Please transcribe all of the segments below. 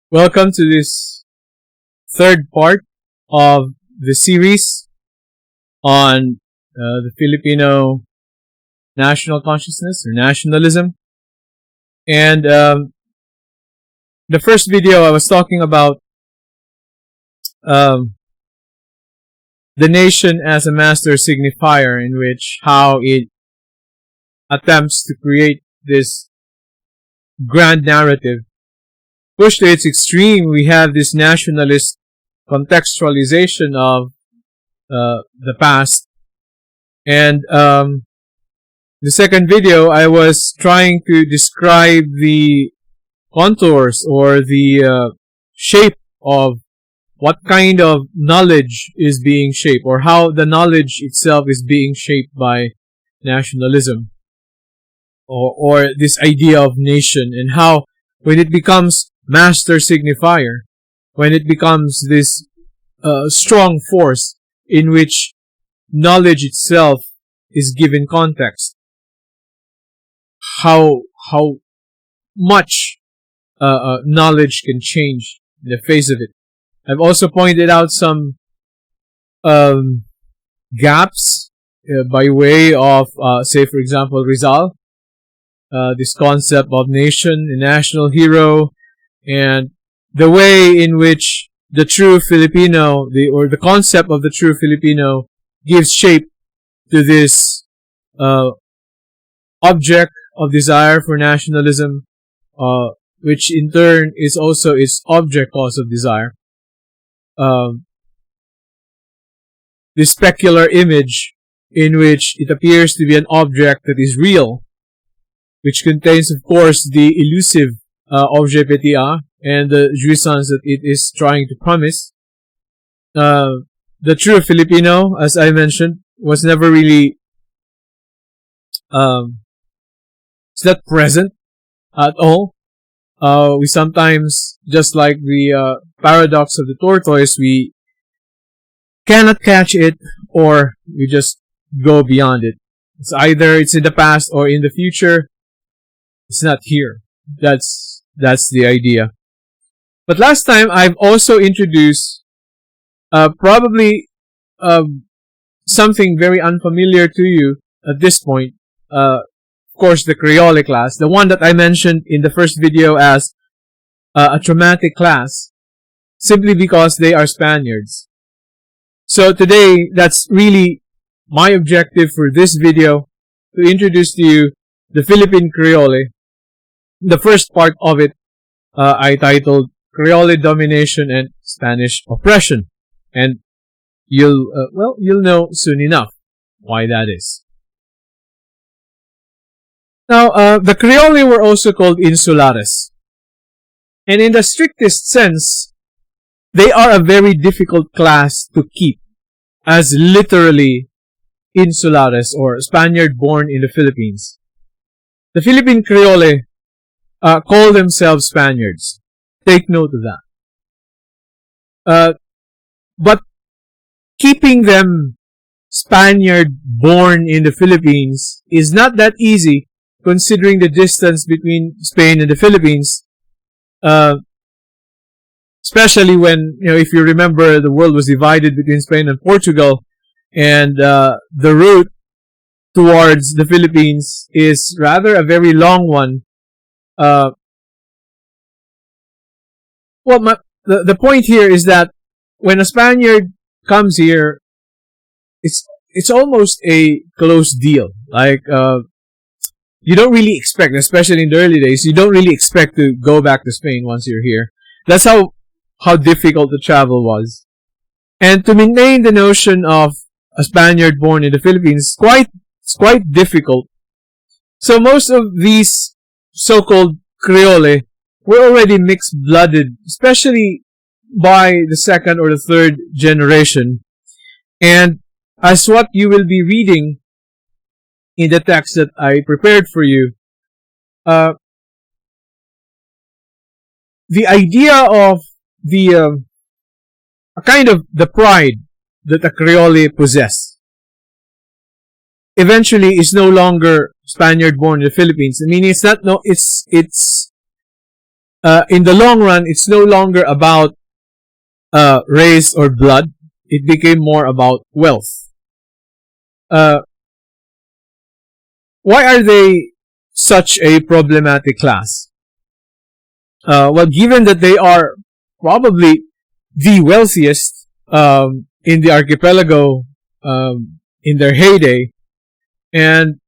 Welcome to this third part of the series on the Filipino national consciousness or nationalism. And the first video I was talking about the nation as a master signifier, in which how it attempts to create this grand narrative. Pushed to its extreme, we have this nationalist contextualization of the past. And the second video, I was trying to describe the contours or the shape of what kind of knowledge is being shaped, or how the knowledge itself is being shaped by nationalism, or this idea of nation, and how when it becomes master signifier, when it becomes this strong force in which knowledge itself is given context, how much knowledge can change in the face of it. I've also pointed out some gaps by way of, say for example, Rizal, this concept of nation, a national hero, and the way in which the true Filipino, or the concept of the true Filipino, gives shape to this object of desire for nationalism, which in turn is also its object cause of desire. This specular image in which it appears to be an object that is real, which contains, of course, the elusive objet petit a and the jouissance that it is trying to promise. The true Filipino, as I mentioned, was never really it's not present at all. We sometimes, just like the paradox of the tortoise, we cannot catch it, or we just go beyond it. It's either it's in the past or in the future. It's not here. That's the idea. But last time I've also introduced probably something very unfamiliar to you at this point. Of course, the Creole class, the one that I mentioned in the first video as a traumatic class, simply because they are Spaniards. So today, that's really my objective for this video, to introduce to you the Philippine Creole. The first part of it I titled Creole Domination and Spanish Oppression, and you'll know soon enough why that is. Now, the Creole were also called insulares, and in the strictest sense, they are a very difficult class to keep as literally insulares, or Spaniard born in the Philippines. The Philippine Creole call themselves Spaniards. Take note of that. But keeping them Spaniard born in the Philippines is not that easy, considering the distance between Spain and the Philippines. Especially when, if you remember, the world was divided between Spain and Portugal, and the route towards the Philippines is rather a very long one. The point here is that when a Spaniard comes here, it's almost a closed deal. Like, you don't really expect, especially in the early days, you don't really expect to go back to Spain once you're here. That's how difficult the travel was. And to maintain the notion of a Spaniard born in the Philippines, it's quite difficult. So most of these so-called Creole were already mixed-blooded, especially by the second or the third generation. And as what you will be reading in the text that I prepared for you, the idea of the kind of the pride that a Creole possess eventually is no longer Spaniard born in the Philippines. I mean, it's in the long run, it's no longer about race or blood. It became more about wealth. Why are they such a problematic class? Well, given that they are probably the wealthiest in the archipelago in their heyday, and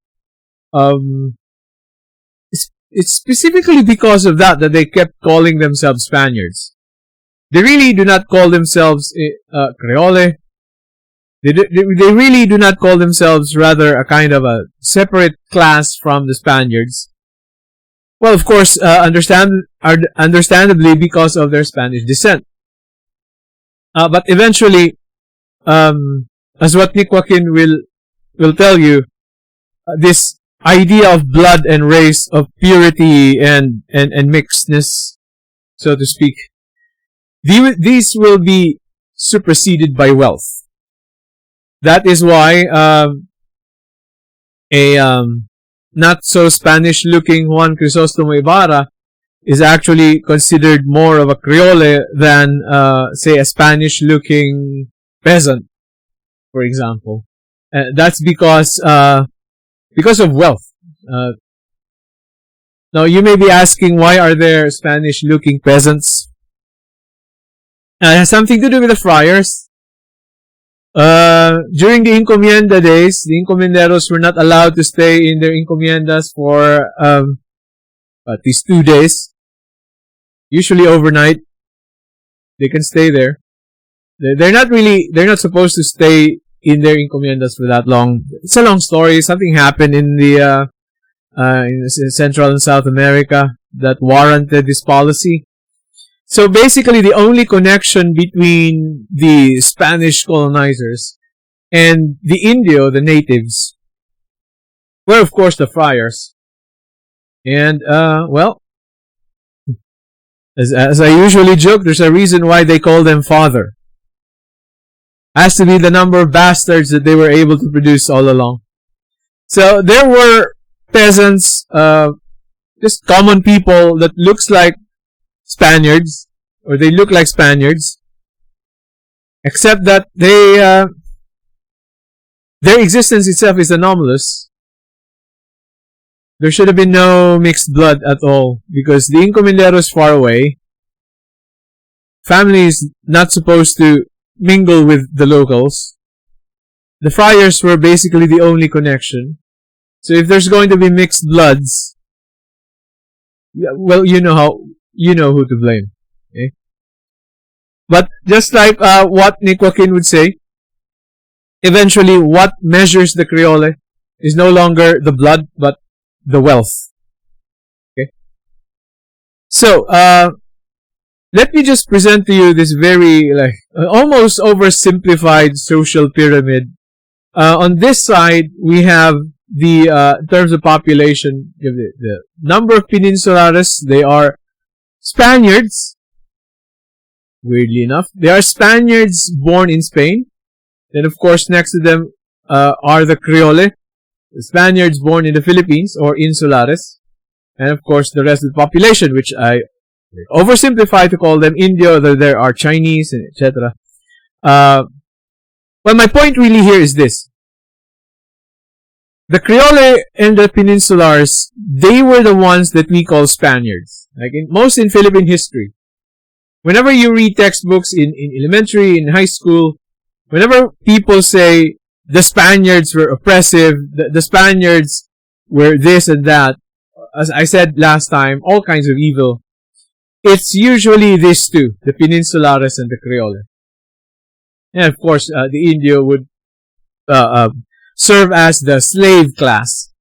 it's specifically because of that they kept calling themselves Spaniards. They really do not call themselves Creole. They really do not call themselves rather a kind of a separate class from the Spaniards. Well, of course, understandably because of their Spanish descent. But eventually, as what Nick Joaquin will tell you, this idea of blood and race, of purity and mixedness, so to speak, these will be superseded by wealth. That is why a not so Spanish looking Juan Crisostomo Ibarra is actually considered more of a Creole than say a Spanish looking peasant, for example. That's because of wealth. Now you may be asking, why are there Spanish looking peasants? It has something to do with the friars. During the encomienda days, the encomenderos were not allowed to stay in their encomiendas for at least 2 days. Usually overnight. They can stay there. They're not supposed to stay in their encomiendas for that long. It's a long story. Something happened in the in Central and South America that warranted this policy. So basically, the only connection between the Spanish colonizers and the Indio, the natives, were of course the friars. And well, as I usually joke, there's a reason why they call them father. Has to be the number of bastards that they were able to produce all along. So there were peasants, just common people that looks like Spaniards, or they look like Spaniards, except that their existence itself is anomalous. There should have been no mixed blood at all, because the encomendero is far away. Family is not supposed to mingle with the locals. The friars were basically the only connection. So if there's going to be mixed bloods, well, you know who to blame. Okay? But just like what Nick Joaquin would say, eventually what measures the Creole is no longer the blood, but the wealth. Okay? So, let me just present to you this very, almost oversimplified social pyramid. On this side, we have the, in terms of population, the number of Peninsulares. They are Spaniards. Weirdly enough, they are Spaniards born in Spain. Then, of course, next to them are the Creole, the Spaniards born in the Philippines, or Insulares. And, of course, the rest of the population, which I oversimplify to call them Indio, though there are Chinese, and etc. Well, my point really here is this. The Creole and the Peninsulars, they were the ones that we call Spaniards. Like most in Philippine history. Whenever you read textbooks in elementary, in high school, whenever people say the Spaniards were oppressive, the Spaniards were this and that, as I said last time, all kinds of evil, it's usually these two, the Peninsulares and the Creole. And of course, the Indio would serve as the slave class.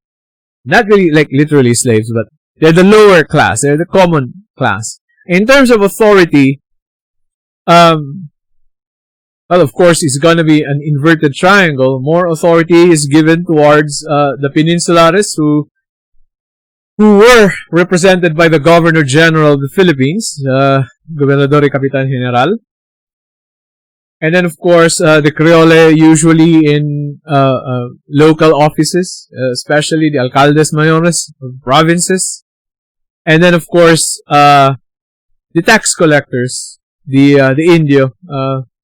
Not really like literally slaves, but they're the lower class, they're the common class. In terms of authority, well, of course, it's gonna be an inverted triangle. More authority is given towards the Peninsulares, who were represented by the Governor General of the Philippines, Gobernador y Capitan General. And then, of course, the Creole, usually in local offices, especially the alcaldes mayores of provinces. And then, of course, the tax collectors, the indio,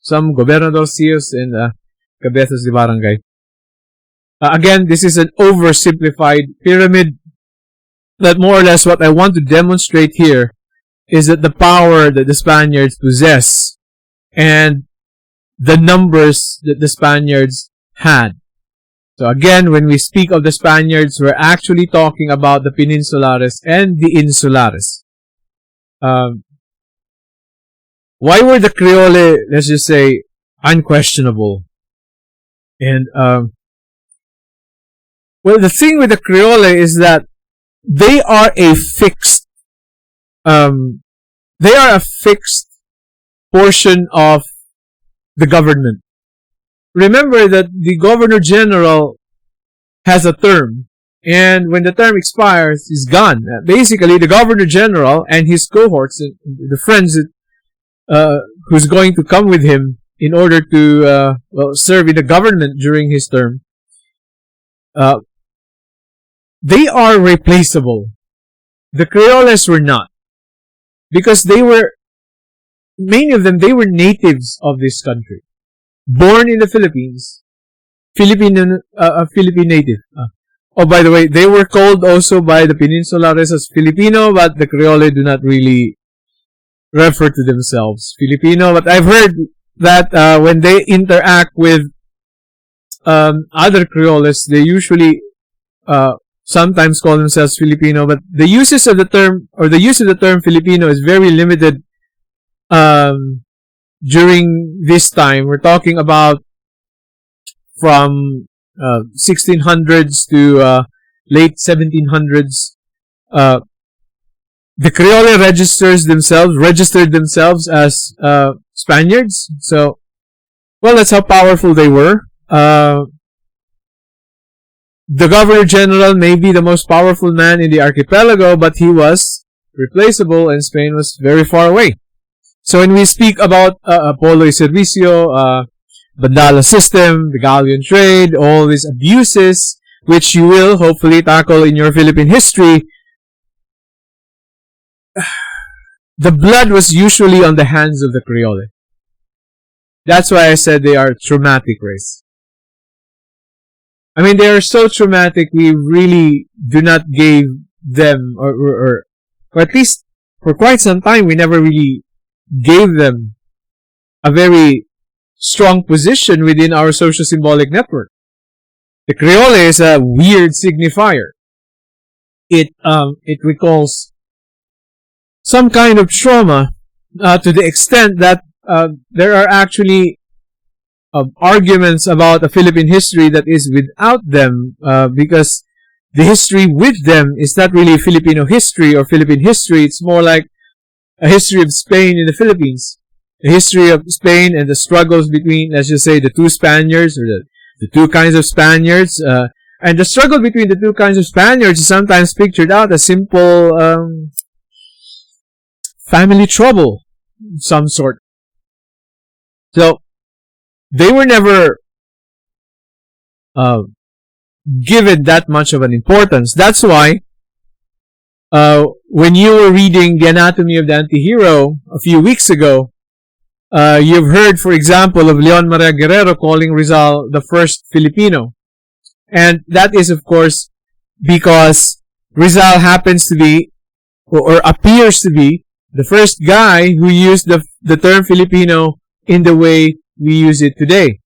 some gobernadorcillos and cabezas de barangay. Again, this is an oversimplified pyramid, but more or less what I want to demonstrate here is that the power that the Spaniards possess and the numbers that the Spaniards had. So again, when we speak of the Spaniards, we're actually talking about the Peninsulares and the Insulares. Why were the Creole, let's just say, unquestionable? And, well, the thing with the Creole is that they are a fixed portion of the government. Remember that the Governor General has a term, and when the term expires, he's gone. Basically, the Governor General and his cohorts, the friends who's going to come with him in order to serve in the government during his term, they are replaceable. The Creoles were not, because many of them were natives of this country, born in the Philippines, Philippine native. Oh, by the way, they were called also by the Peninsulares as Filipino, but the Creole do not really refer to themselves Filipino. But I've heard that when they interact with other Creoles, they usually sometimes call themselves Filipino, but the use of the term Filipino is very limited during this time. We're talking about from 1600s to late 1700s. The Creole registered themselves as Spaniards. So, well, that's how powerful they were. The Governor General may be the most powerful man in the archipelago, but he was replaceable and Spain was very far away. So when we speak about Polo y Servicio, Bandala system, the galleon trade, all these abuses, which you will hopefully tackle in your Philippine history, the blood was usually on the hands of the Creole. That's why I said they are a traumatic race. I mean, they are so traumatic, we really do not give them, or at least for quite some time, we never really gave them a very strong position within our social symbolic network. The Creole is a weird signifier. It recalls some kind of trauma to the extent that there are actually arguments about a Philippine history that is without them, because the history with them is not really Filipino history or Philippine history. It's more like a history of Spain in the Philippines. The history of Spain and the struggles between, let's just say, the two Spaniards, or the two kinds of Spaniards. And the struggle between the two kinds of Spaniards is sometimes pictured out as simple family trouble of some sort. So, they were never given that much of an importance. That's why when you were reading The Anatomy of the Antihero a few weeks ago, you've heard, for example, of Leon Maria Guerrero calling Rizal the first Filipino. And that is, of course, because Rizal happens to be, or appears to be, the first guy who used the term Filipino in the way we use it today.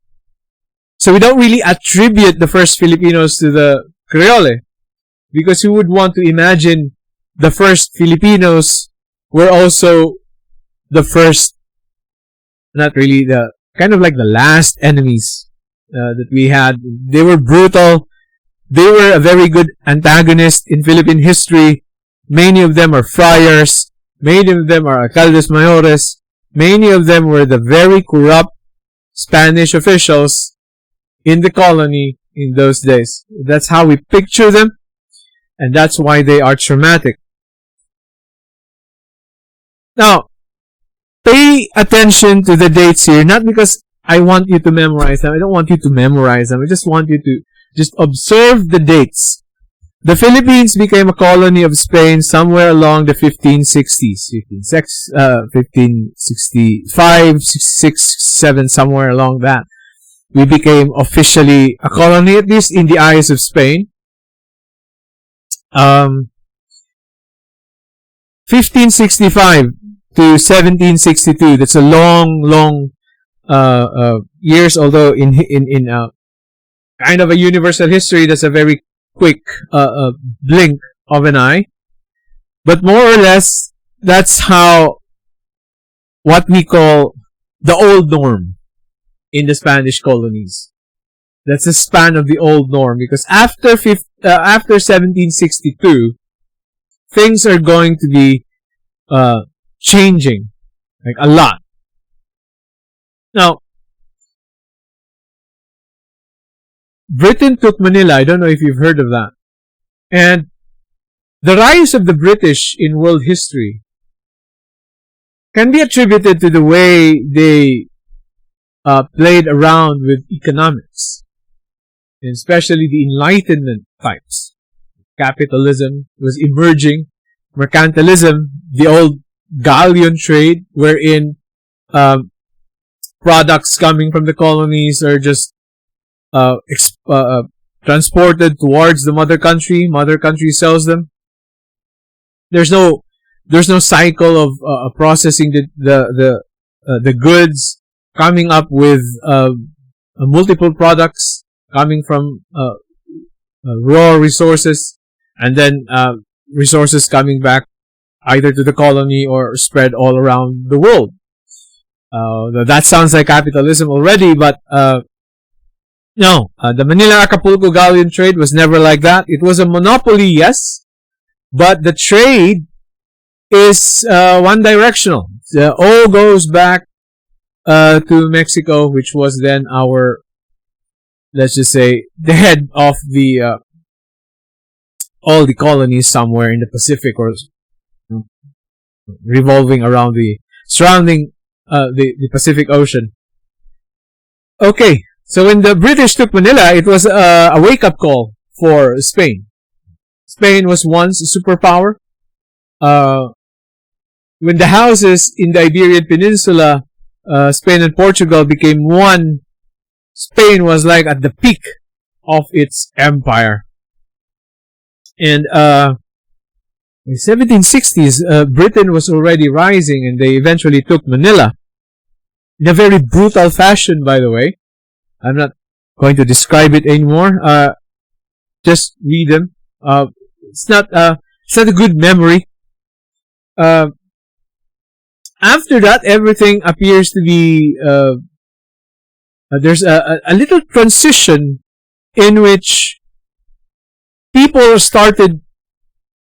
So we don't really attribute the first Filipinos to the Creole, because who would want to imagine the first Filipinos were also the first, not really, the kind of like the last enemies that we had. They were brutal. They were a very good antagonist in Philippine history. Many of them are friars. Many of them are alcaldes mayores. Many of them were the very corrupt Spanish officials in the colony in those days. That's how we picture them, and that's why they are traumatic. Now, pay attention to the dates here, not because I want you to memorize them. I don't want you to memorize them. I just want you to just observe the dates. The Philippines became a colony of Spain somewhere along the 1560s, 1565, 66, 7, somewhere along that. We became officially a colony, at least in the eyes of Spain. 1565 to 1762. That's a long years. Although in kind of a universal history, that's a very quick blink of an eye. But more or less, that's how what we call the old norm in the Spanish colonies. That's the span of the old norm, because after 1762, things are going to be changing, like a lot. Now, Britain took Manila. I don't know if you've heard of that. And the rise of the British in world history can be attributed to the way they played around with economics, and especially the Enlightenment types. Capitalism was emerging. Mercantilism, the old galleon trade, wherein products coming from the colonies are just transported towards the mother country. Mother country sells them. There's no cycle of processing the goods, coming up with multiple products coming from raw resources, and then resources coming back either to the colony or spread all around the world. That sounds like capitalism already, but no. The Manila-Acapulco galleon trade was never like that. It was a monopoly, yes, but the trade is one-directional. It all goes back to Mexico, which was then our, let's just say, the head of the all the colonies somewhere in the Pacific, or revolving around the surrounding the Pacific Ocean. Okay, so when the British took Manila, it was a wake-up call for Spain. Spain was once a superpower. When the houses in the Iberian Peninsula, Spain and Portugal, became one, Spain was like at the peak of its empire. And in the 1760s, Britain was already rising, and they eventually took Manila in a very brutal fashion, by the way. I'm not going to describe it anymore. Just read them. It's not a good memory. After that, everything appears to be there's a little transition in which people started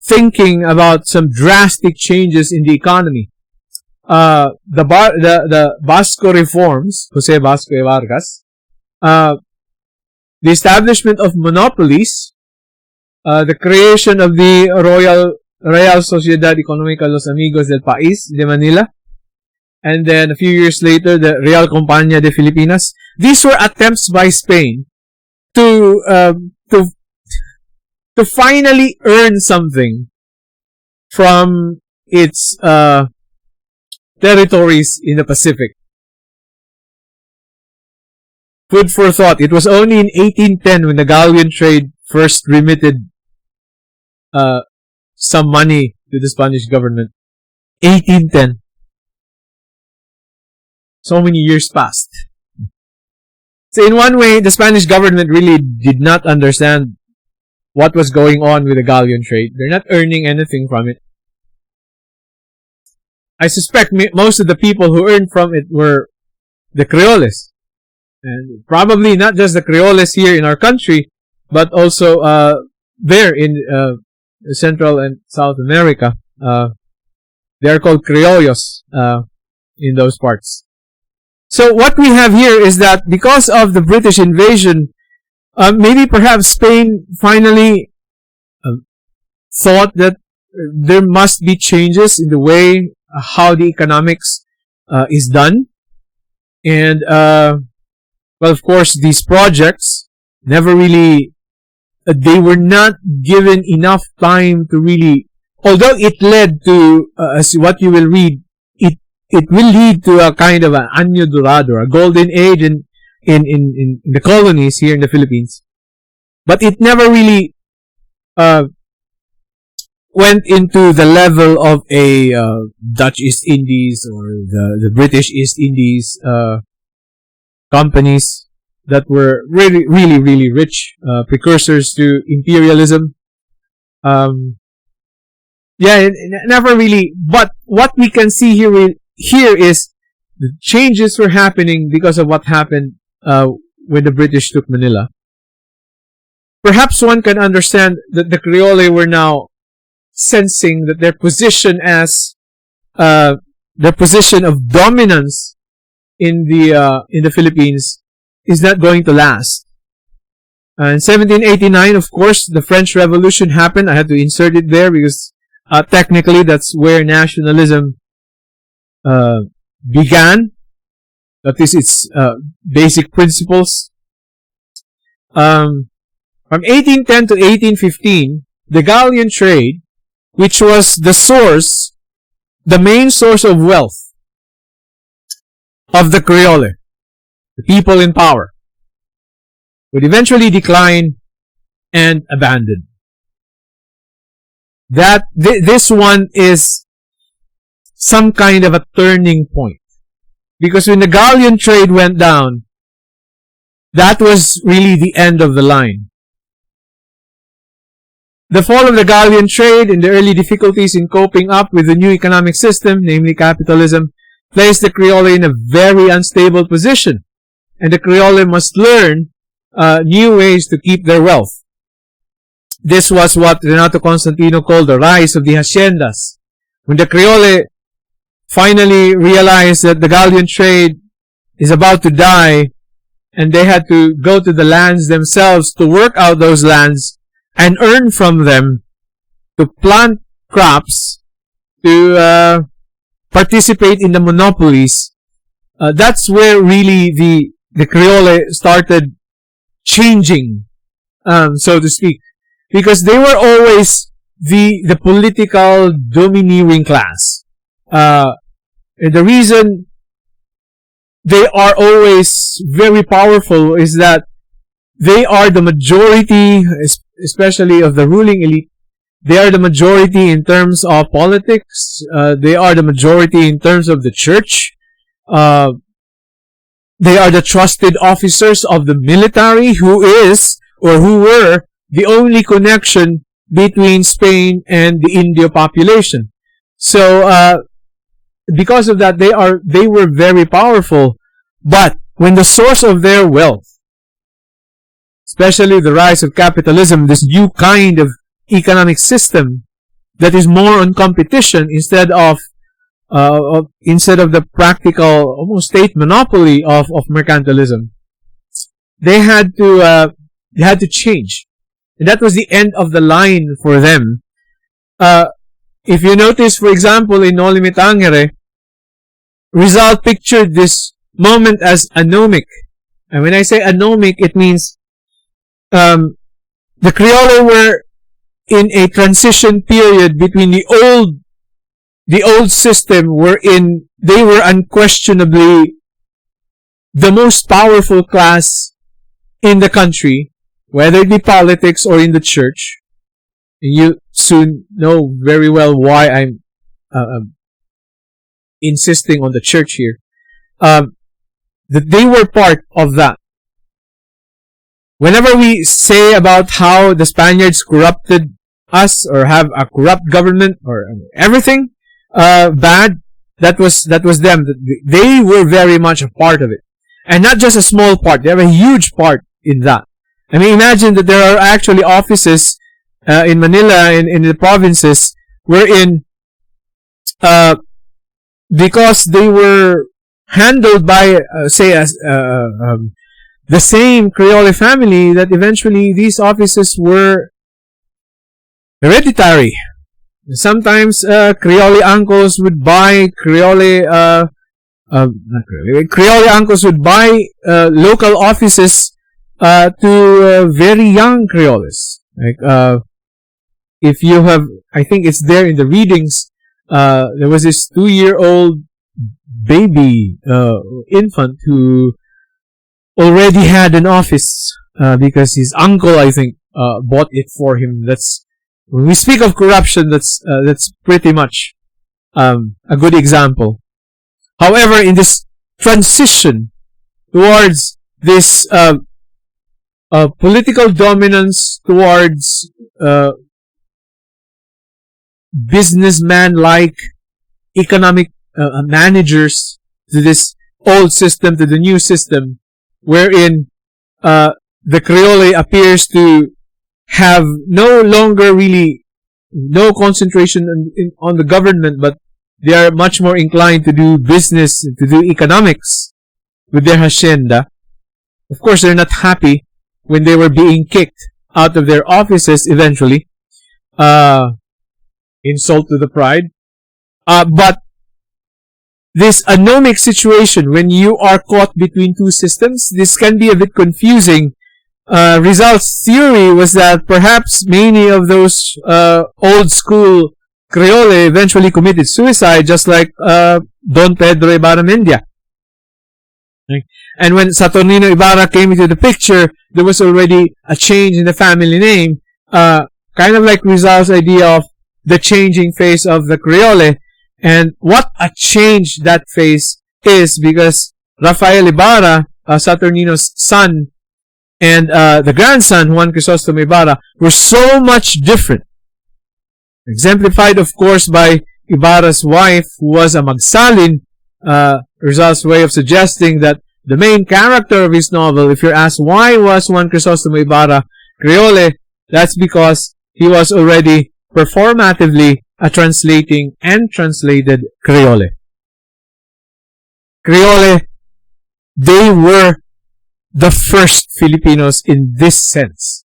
thinking about some drastic changes in the economy. The Basco reforms, Jose Basco y Vargas, the establishment of monopolies, the creation of the Real Sociedad Económica Los Amigos del País de Manila, and then a few years later, the Real Compañía de Filipinas. These were attempts by Spain to finally earn something from its territories in the Pacific. Food for thought. It was only in 1810 when the galleon trade first remitted some money to the Spanish government. 1810. So many years passed. So in one way, the Spanish government really did not understand what was going on with the galleon trade. They're not earning anything from it. I suspect most of the people who earned from it were the Creoles. And probably not just the Creoles here in our country, but also there in Central and South America. They are called Criollos in those parts. So what we have here is that because of the British invasion, maybe perhaps Spain finally thought that there must be changes in the way how the economics is done. And, well, of course, these projects never really they were not given enough time to really, although it led to, as what you will read, it will lead to a kind of an año dorado, a golden age in the colonies here in the Philippines. But it never really went into the level of a Dutch East Indies or the British East Indies companies that were really, really, really rich, precursors to imperialism. It never really. But what we can see here is the changes were happening because of what happened when the British took Manila. Perhaps one can understand that the Creole were now sensing that their position as their position of dominance in the Philippines is not going to last. In 1789, of course, the French Revolution happened. I had to insert it there because technically that's where nationalism began. That is its basic principles. From 1810 to 1815, the galleon trade, which was the main source of wealth of the Creole, the people in power, would eventually decline and abandon. This one is some kind of a turning point. Because when the galleon trade went down, that was really the end of the line. The fall of the galleon trade and the early difficulties in coping up with the new economic system, namely capitalism, placed the Creole in a very unstable position. And the Creole must learn new ways to keep their wealth. This was what Renato Constantino called the rise of the Haciendas. When the Creole finally realized that the galleon trade is about to die, and they had to go to the lands themselves to work out those lands and earn from them, to plant crops, to participate in the monopolies. That's where really the Creole started changing, so to speak, because they were always the political domineering class. And the reason they are always very powerful is that they are the majority, especially of the ruling elite. They are the majority in terms of politics. They are the majority in terms of the church. They are the trusted officers of the military, who were the only connection between Spain and the Indio population. So, because of that, they were very powerful. But when the source of their wealth, especially the rise of capitalism, this new kind of economic system that is more on competition instead of the practical, almost state monopoly of mercantilism, they had to change, and that was the end of the line for them. If you notice, for example, in Noli Me Tangere, Rizal pictured this moment as anomic, and when I say anomic, it means the Creole were in a transition period between the old system, wherein they were unquestionably the most powerful class in the country, whether it be politics or in the church. And you soon know very well why I'm insisting on the church here. That they were part of that. Whenever we say about how the Spaniards corrupted us, or have a corrupt government, or everything bad, that was them. They were very much a part of it, and not just a small part. They have a huge part in that. I mean, imagine that there are actually offices in Manila, in the provinces, wherein because they were handled by the same Creole family, that eventually these offices were hereditary. Sometimes Creole uncles would buy Creole uncles would buy local offices to very young Creoles. Like, if you have, I think it's there in the readings, there was this 2-year-old baby infant who already had an office because his uncle, I think, bought it for him. That's when we speak of corruption. That's pretty much a good example. However, in this transition towards this political dominance towards businessman-like economic managers, to this old system to the new system, wherein the Creole appears to have no longer really no concentration on the government, but they are much more inclined to do business, to do economics with their hacienda. Of course, they're not happy when they were being kicked out of their offices eventually. Insult to the pride. But this anomic situation, when you are caught between two systems, this can be a bit confusing. Rizal's theory was that perhaps many of those old school Creole eventually committed suicide, just like Don Pedro Ibarra-Mendia. Right? And when Saturnino Ibarra came into the picture, there was already a change in the family name, kind of like Rizal's idea of the changing face of the Creole. And what a change that face is, because Rafael Ibarra, Saturnino's son, and the grandson, Juan Crisostomo Ibarra, were so much different. Exemplified, of course, by Ibarra's wife, who was a magsalin. Rizal's way of suggesting that the main character of his novel, if you're asked why was Juan Crisostomo Ibarra Creole, that's because he was already performatively translating and translated Creole. Creole, they were the first Filipinos in this sense.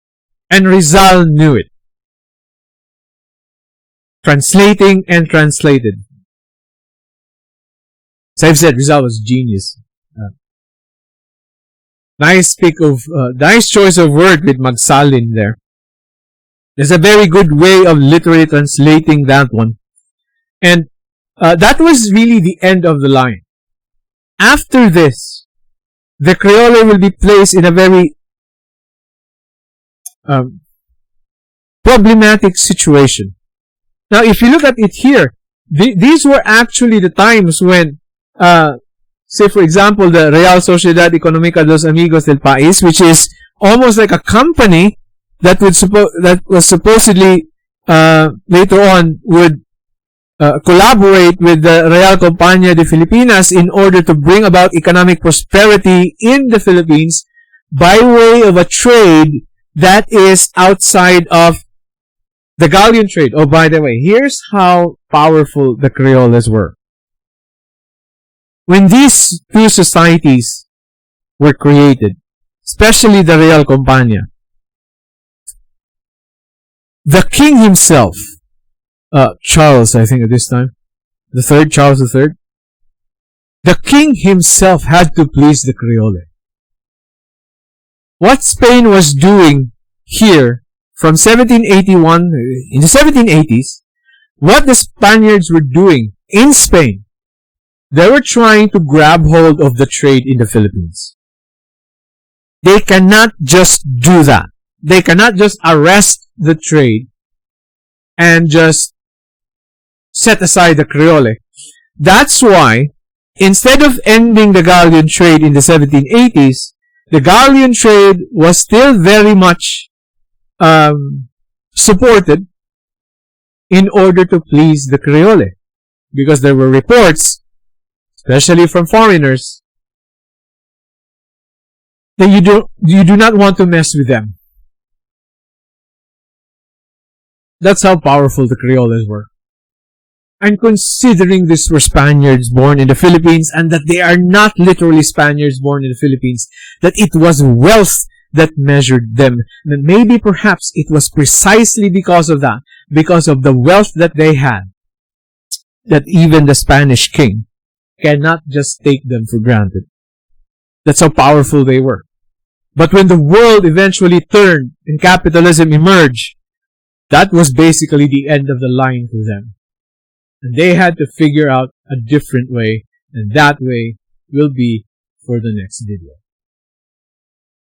And Rizal knew it. Translating and translated. As I've said, Rizal was genius. Nice choice of word with magsalin there. There's a very good way of literally translating that one. And that was really the end of the line. After this, the Creole will be placed in a very problematic situation. Now, if you look at it here, these were actually the times when, say for example, the Real Sociedad Económica de los Amigos del País, which is almost like a company that was supposedly later on would collaborate with the Real Compañía de Filipinas in order to bring about economic prosperity in the Philippines by way of a trade that is outside of the galleon trade. Oh, by the way, here's how powerful the Creoles were. When these two societies were created, especially the Real Compañía, the king himself, Charles, I think at this time, Charles III, the king himself had to please the Creole. What Spain was doing here from 1781, in the 1780s, what the Spaniards were doing in Spain, they were trying to grab hold of the trade in the Philippines. They cannot just do that. They cannot just arrest the trade and just set aside the Creole. That's why, instead of ending the galleon trade in the 1780s, the galleon trade was still very much supported in order to please the Creole. Because there were reports, especially from foreigners, that you do not want to mess with them. That's how powerful the Creoles were. And considering these were Spaniards born in the Philippines, and that they are not literally Spaniards born in the Philippines, that it was wealth that measured them. And maybe perhaps it was precisely because of that, because of the wealth that they had, that even the Spanish king cannot just take them for granted. That's how powerful they were. But when the world eventually turned and capitalism emerged, that was basically the end of the line for them. And they had to figure out a different way, and that way will be for the next video.